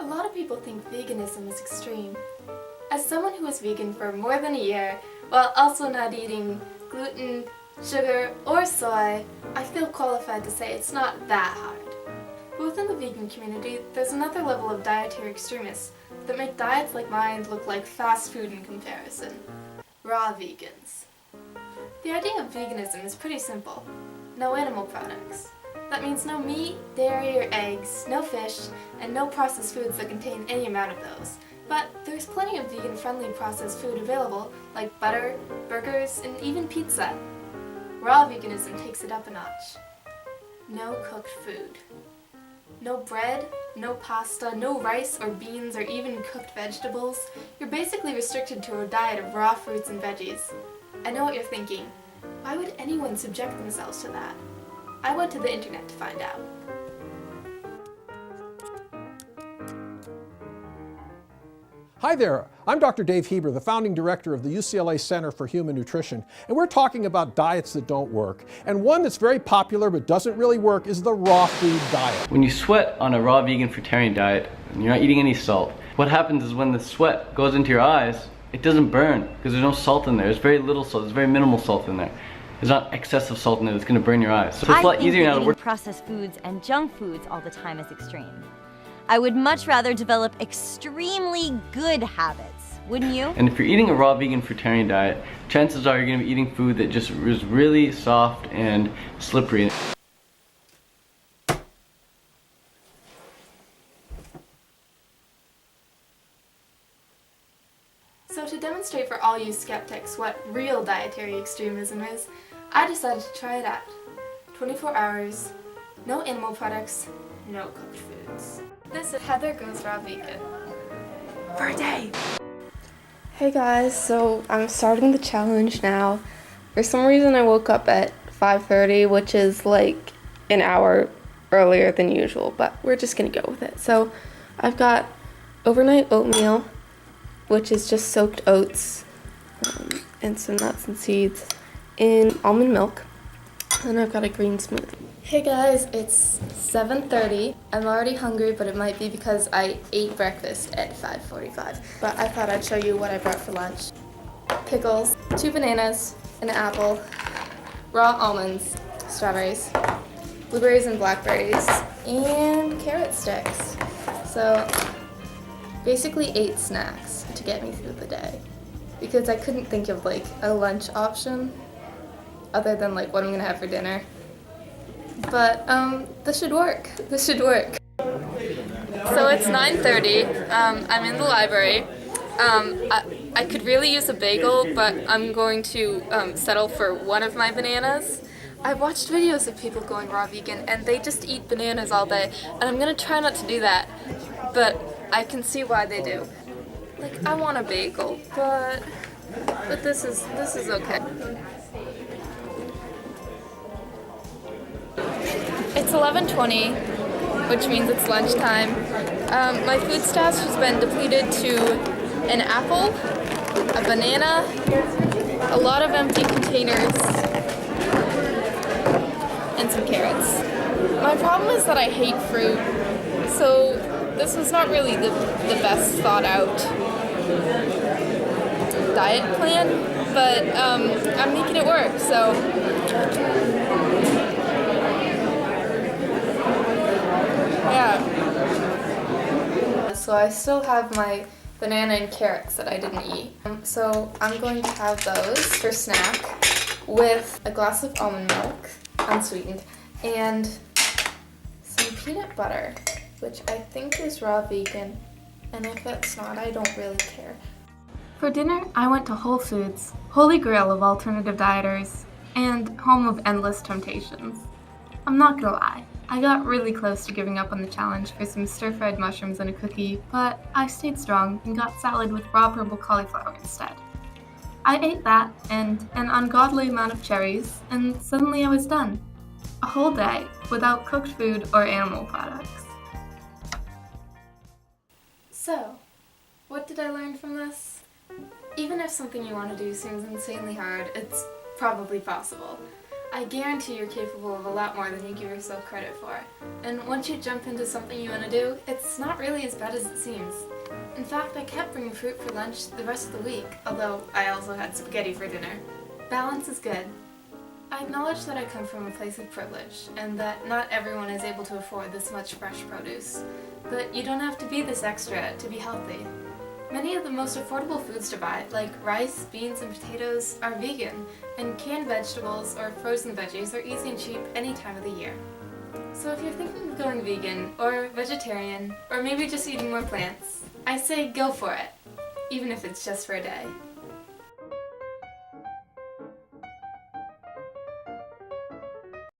A lot of people think veganism is extreme. As someone who was vegan for more than a year, while also not eating gluten, sugar, or soy, I feel qualified to say it's not that hard. But within the vegan community, there's another level of dietary extremists that make diets like mine look like fast food in comparison. Raw vegans. The idea of veganism is pretty simple. No animal products. That means no meat, dairy, or eggs, no fish, and no processed foods that contain any amount of those. But there's plenty of vegan-friendly processed food available, like butter, burgers, and even pizza. Raw veganism takes it up a notch. No cooked food. No bread, no pasta, no rice or beans or even cooked vegetables. You're basically restricted to a diet of raw fruits and veggies. I know what you're thinking. Why would anyone subject themselves to that? I went to the internet to find out. Hi there, I'm Dr. Dave Heber, the founding director of the UCLA Center for Human Nutrition, and we're talking about diets that don't work. And one that's very popular but doesn't really work is the raw food diet. When you sweat on a raw vegan fruitarian diet and you're not eating any salt, what happens is when the sweat goes into your eyes, it doesn't burn because there's no salt in there. There's very little salt, there's very minimal salt in there. There's not excessive salt in it that's going to burn your eyes. So it's a lot easier now to work. Processed foods and junk foods all the time is extreme. I would much rather develop extremely good habits, wouldn't you? And if you're eating a raw vegan fruitarian diet, chances are you're going to be eating food that just is really soft and slippery. So to demonstrate for all you skeptics what real dietary extremism is, I decided to try it out. 24 hours, no animal products, no cooked foods. This is Heather Goes Raw Vegan. For a day! Hey guys, so I'm starting the challenge now. For some reason I woke up at 5:30, which is like an hour earlier than usual, but we're just gonna go with it. So I've got overnight oatmeal, which is just soaked oats and some nuts and seeds in almond milk. And I've got a green smoothie. Hey guys, it's 7:30. I'm already hungry, but it might be because I ate breakfast at 5:45. But I thought I'd show you what I brought for lunch. Pickles, 2 bananas, an apple, raw almonds, strawberries, blueberries and blackberries, and carrot sticks. So basically 8 snacks to get me through the day. Because I couldn't think of like a lunch option other than like what I'm gonna have for dinner. But this should work. This should work. So it's 9:30. I'm in the library. I could really use a bagel, but I'm going to settle for one of my bananas. I've watched videos of people going raw vegan and they just eat bananas all day, and I'm gonna try not to do that. But I can see why they do. Like, I want a bagel, but this is okay. It's 11:20, which means it's lunchtime. My food stash has been depleted to an apple, a banana, a lot of empty containers, and some carrots. My problem is that I hate fruit, so this was not really the best thought out diet plan, but I'm making it work, so. Yeah. So I still have my banana and carrots that I didn't eat. So I'm going to have those for snack with a glass of almond milk, unsweetened, and some peanut butter, which I think is raw vegan, and if it's not, I don't really care. For dinner, I went to Whole Foods, holy grail of alternative dieters, and home of endless temptations. I'm not gonna lie, I got really close to giving up on the challenge for some stir-fried mushrooms and a cookie, but I stayed strong and got salad with raw purple cauliflower instead. I ate that and an ungodly amount of cherries, and suddenly I was done. A whole day without cooked food or animal products. So, what did I learn from this? Even if something you want to do seems insanely hard, it's probably possible. I guarantee you're capable of a lot more than you give yourself credit for. And once you jump into something you want to do, it's not really as bad as it seems. In fact, I kept bringing fruit for lunch the rest of the week, although I also had spaghetti for dinner. Balance is good. I acknowledge that I come from a place of privilege, and that not everyone is able to afford this much fresh produce. But you don't have to be this extra to be healthy. Many of the most affordable foods to buy, like rice, beans, and potatoes, are vegan, and canned vegetables or frozen veggies are easy and cheap any time of the year. So if you're thinking of going vegan, or vegetarian, or maybe just eating more plants, I say go for it, even if it's just for a day.